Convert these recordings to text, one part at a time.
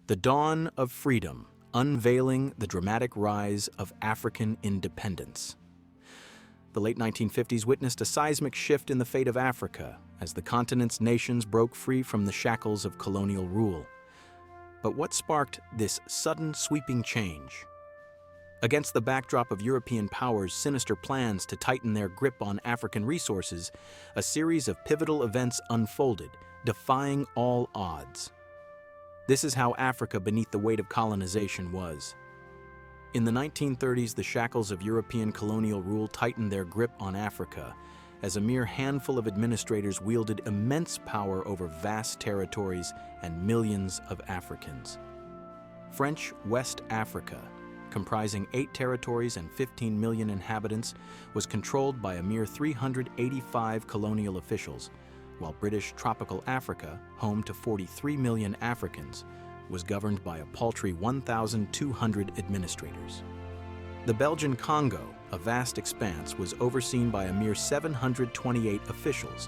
The Dawn of Freedom, Unveiling the Dramatic Rise of African Independence. The late 1950s witnessed a seismic shift in the fate of Africa as the continent's nations broke free from the shackles of colonial rule. But what sparked this sudden sweeping change? Against the backdrop of European powers' sinister plans to tighten their grip on African resources, a series of pivotal events unfolded, defying all odds. This is how Africa beneath the weight of colonization was. In the 1930s, the shackles of European colonial rule tightened their grip on Africa, as a mere handful of administrators wielded immense power over vast territories and millions of Africans. French West Africa, comprising 8 territories and 15 million inhabitants, was controlled by a mere 385 colonial officials, while British tropical Africa, home to 43 million Africans, was governed by a paltry 1,200 administrators. The Belgian Congo, a vast expanse, was overseen by a mere 728 officials.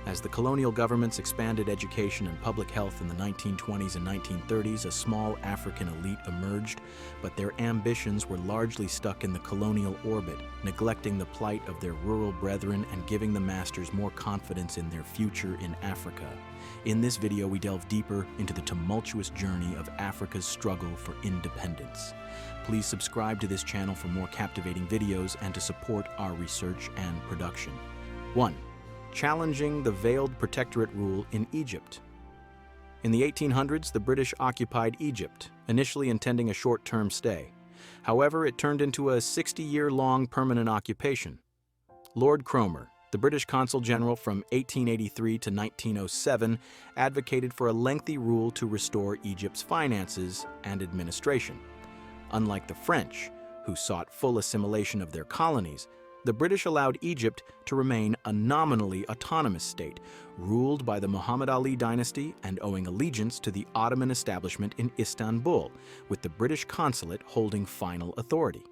As the colonial governments expanded education and public health in the 1920s and 1930s, a small African elite emerged, but their ambitions were largely stuck in the colonial orbit, neglecting the plight of their rural brethren and giving the masters more confidence in their future in Africa. In this video, we delve deeper into the tumultuous journey of Africa's struggle for independence. Please subscribe to this channel for more captivating videos and to support our research and production. 1. Challenging the veiled Protectorate rule in Egypt. In the 1800s, the British occupied Egypt, initially intending a short-term stay. However, it turned into a 60-year-long permanent occupation. Lord Cromer, the British Consul General from 1883 to 1907, advocated for a lengthy rule to restore Egypt's finances and administration. Unlike the French, who sought full assimilation of their colonies, the British allowed Egypt to remain a nominally autonomous state, ruled by the Muhammad Ali dynasty and owing allegiance to the Ottoman establishment in Istanbul, with the British consulate holding final authority.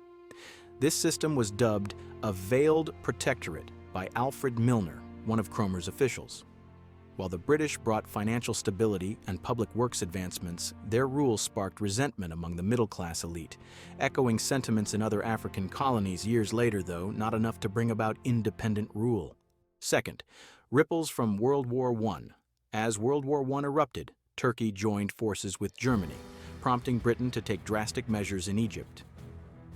This system was dubbed a veiled protectorate by Alfred Milner, one of Cromer's officials. While the British brought financial stability and public works advancements, their rule sparked resentment among the middle-class elite, echoing sentiments in other African colonies years later, though not enough to bring about independent rule. Second, ripples from World War I. As World War I erupted, Turkey joined forces with Germany, prompting Britain to take drastic measures in Egypt.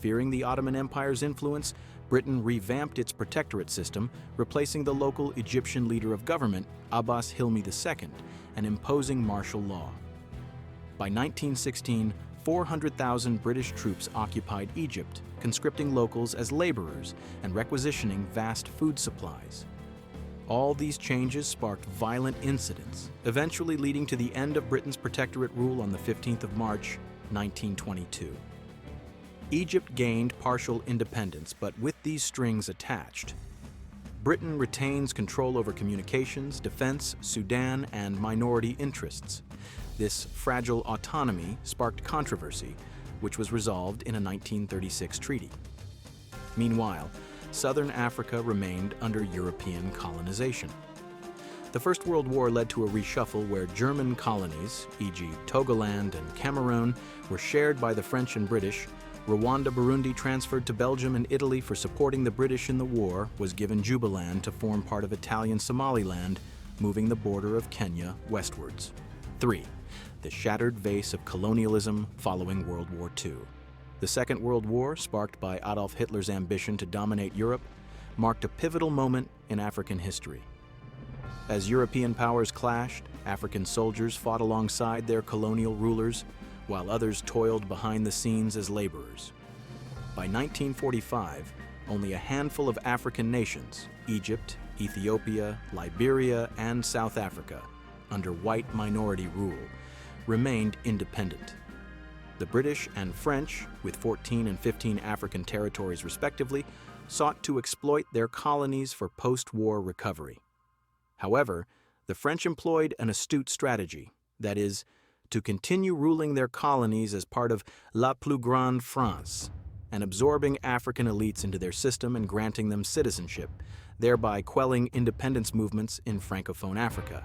Fearing the Ottoman Empire's influence, Britain revamped its protectorate system, replacing the local Egyptian leader of government, Abbas Hilmi II, and imposing martial law. By 1916, 400,000 British troops occupied Egypt, conscripting locals as laborers and requisitioning vast food supplies. All these changes sparked violent incidents, eventually leading to the end of Britain's protectorate rule on the 15th of March, 1922. Egypt gained partial independence, but with these strings attached. Britain retains control over communications, defense, Sudan, and minority interests. This fragile autonomy sparked controversy, which was resolved in a 1936 treaty. Meanwhile, southern Africa remained under European colonization. The First World War led to a reshuffle where German colonies, e.g. Togoland and Cameroon, were shared by the French and British. Rwanda-Burundi, transferred to Belgium, and Italy for supporting the British in the war, was given Jubaland to form part of Italian Somaliland, moving the border of Kenya westwards. 3. The shattered vase of colonialism following World War II. The Second World War, sparked by Adolf Hitler's ambition to dominate Europe, marked a pivotal moment in African history. As European powers clashed, African soldiers fought alongside their colonial rulers, while others toiled behind the scenes as laborers. By 1945, only a handful of African nations, Egypt, Ethiopia, Liberia, and South Africa, under white minority rule, remained independent. The British and French, with 14 and 15 African territories respectively, sought to exploit their colonies for post-war recovery. However, the French employed an astute strategy, that is, to continue ruling their colonies as part of La Plus Grande France, and absorbing African elites into their system and granting them citizenship, thereby quelling independence movements in Francophone Africa.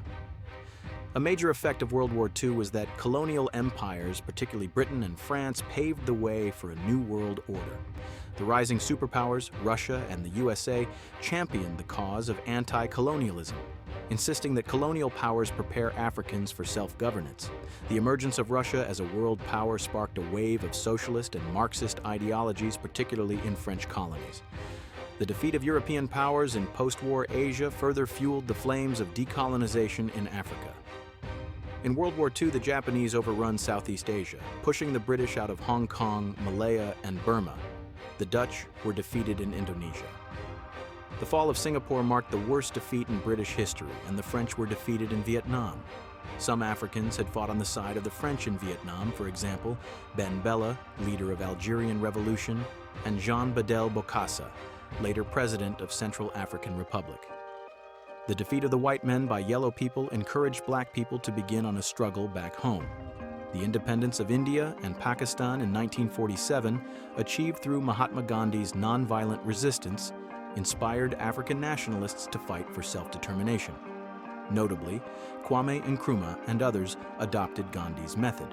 A major effect of World War II was that colonial empires, particularly Britain and France, paved the way for a new world order. The rising superpowers, Russia and the USA, championed the cause of anti-colonialism, insisting that colonial powers prepare Africans for self-governance. The emergence of Russia as a world power sparked a wave of socialist and Marxist ideologies, particularly in French colonies. The defeat of European powers in post-war Asia further fueled the flames of decolonization in Africa. In World War II, the Japanese overrun Southeast Asia, pushing the British out of Hong Kong, Malaya, and Burma. The Dutch were defeated in Indonesia. The fall of Singapore marked the worst defeat in British history, and the French were defeated in Vietnam. Some Africans had fought on the side of the French in Vietnam, for example, Ben Bella, leader of Algerian Revolution, and Jean Bedel Bokassa, later president of Central African Republic. The defeat of the white men by yellow people encouraged black people to begin on a struggle back home. The independence of India and Pakistan in 1947, achieved through Mahatma Gandhi's nonviolent resistance, inspired African nationalists to fight for self-determination. Notably, Kwame Nkrumah and others adopted Gandhi's method.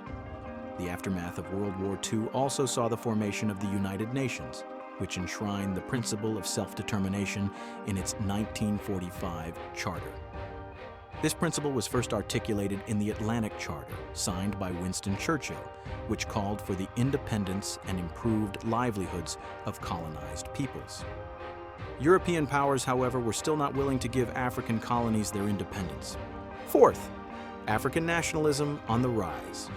The aftermath of World War II also saw the formation of the United Nations, which enshrined the principle of self-determination in its 1945 charter. This principle was first articulated in the Atlantic Charter, signed by Winston Churchill, which called for the independence and improved livelihoods of colonized peoples. European powers, however, were still not willing to give African colonies their independence. Fourth, African nationalism on the rise.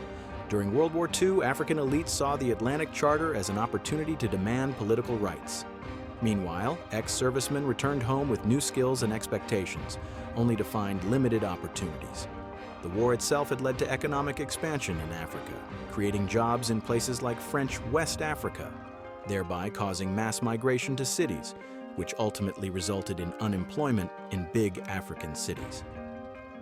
During World War II, African elites saw the Atlantic Charter as an opportunity to demand political rights. Meanwhile, ex-servicemen returned home with new skills and expectations, only to find limited opportunities. The war itself had led to economic expansion in Africa, creating jobs in places like French West Africa, thereby causing mass migration to cities, which ultimately resulted in unemployment in big African cities.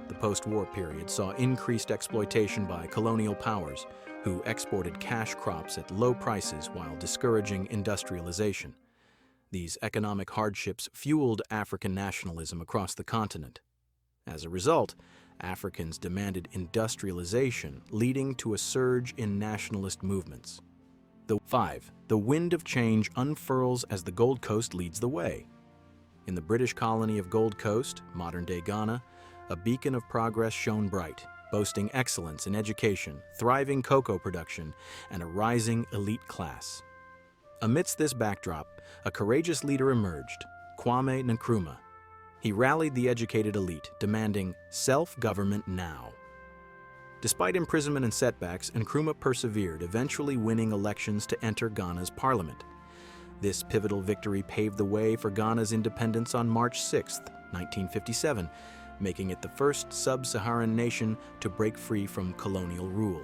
The post-war period saw increased exploitation by colonial powers, who exported cash crops at low prices while discouraging industrialization. These economic hardships fueled African nationalism across the continent. As a result, Africans demanded industrialization, leading to a surge in nationalist movements. The wind of change unfurls as the Gold Coast leads the way. In the British colony of Gold Coast, modern-day Ghana, a beacon of progress shone bright, boasting excellence in education, thriving cocoa production, and a rising elite class. Amidst this backdrop, a courageous leader emerged, Kwame Nkrumah. He rallied the educated elite, demanding self-government now. Despite imprisonment and setbacks, Nkrumah persevered, eventually winning elections to enter Ghana's parliament. This pivotal victory paved the way for Ghana's independence on March 6, 1957, making it the first sub-Saharan nation to break free from colonial rule.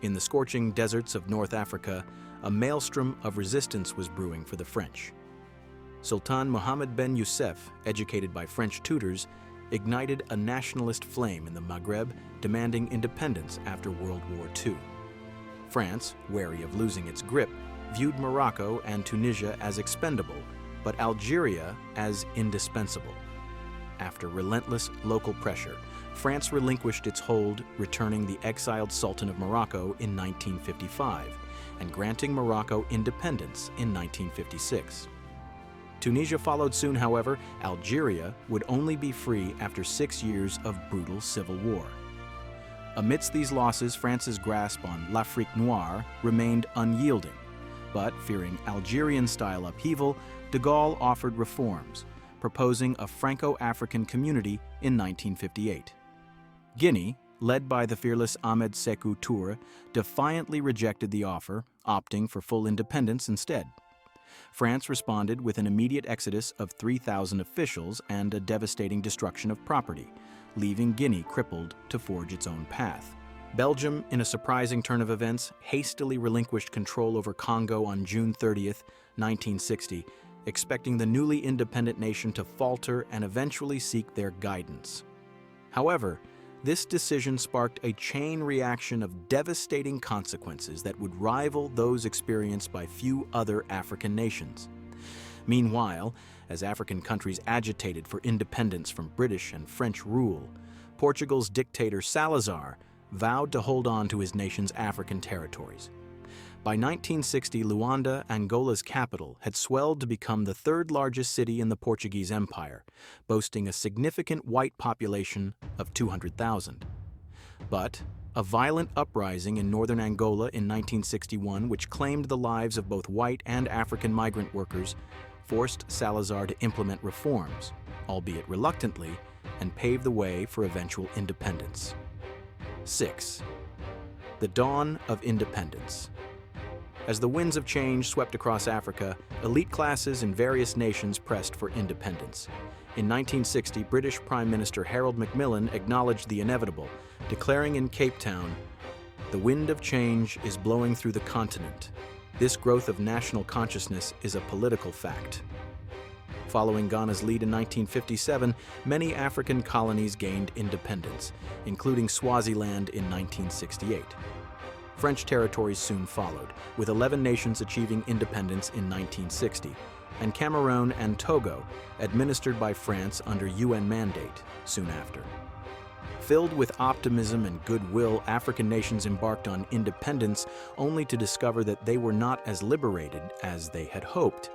In the scorching deserts of North Africa, a maelstrom of resistance was brewing for the French. Sultan Mohammed ben Youssef, educated by French tutors, ignited a nationalist flame in the Maghreb, demanding independence after World War II. France, wary of losing its grip, viewed Morocco and Tunisia as expendable, but Algeria as indispensable. After relentless local pressure, France relinquished its hold, returning the exiled Sultan of Morocco in 1955 and granting Morocco independence in 1956. Tunisia followed soon, however. Algeria would only be free after 6 years of brutal civil war. Amidst these losses, France's grasp on l'Afrique noire remained unyielding. But fearing Algerian-style upheaval, de Gaulle offered reforms, proposing a Franco-African community in 1958. Guinea, led by the fearless Ahmed Sékou Touré, defiantly rejected the offer, opting for full independence instead. France responded with an immediate exodus of 3,000 officials and a devastating destruction of property, leaving Guinea crippled to forge its own path. Belgium, in a surprising turn of events, hastily relinquished control over Congo on June 30, 1960, expecting the newly independent nation to falter and eventually seek their guidance. However, this decision sparked a chain reaction of devastating consequences that would rival those experienced by few other African nations. Meanwhile, as African countries agitated for independence from British and French rule, Portugal's dictator Salazar vowed to hold on to his nation's African territories. By 1960, Luanda, Angola's capital, had swelled to become the third largest city in the Portuguese Empire, boasting a significant white population of 200,000. But a violent uprising in northern Angola in 1961, which claimed the lives of both white and African migrant workers, forced Salazar to implement reforms, albeit reluctantly, and paved the way for eventual independence. 6. The dawn of independence. As the winds of change swept across Africa, elite classes in various nations pressed for independence. In 1960, British Prime Minister Harold Macmillan acknowledged the inevitable, declaring in Cape Town, "The wind of change is blowing through the continent. This growth of national consciousness is a political fact." Following Ghana's lead in 1957, many African colonies gained independence, including Swaziland in 1968. French territories soon followed, with 11 nations achieving independence in 1960, and Cameroon and Togo, administered by France under UN mandate, soon after. Filled with optimism and goodwill, African nations embarked on independence only to discover that they were not as liberated as they had hoped.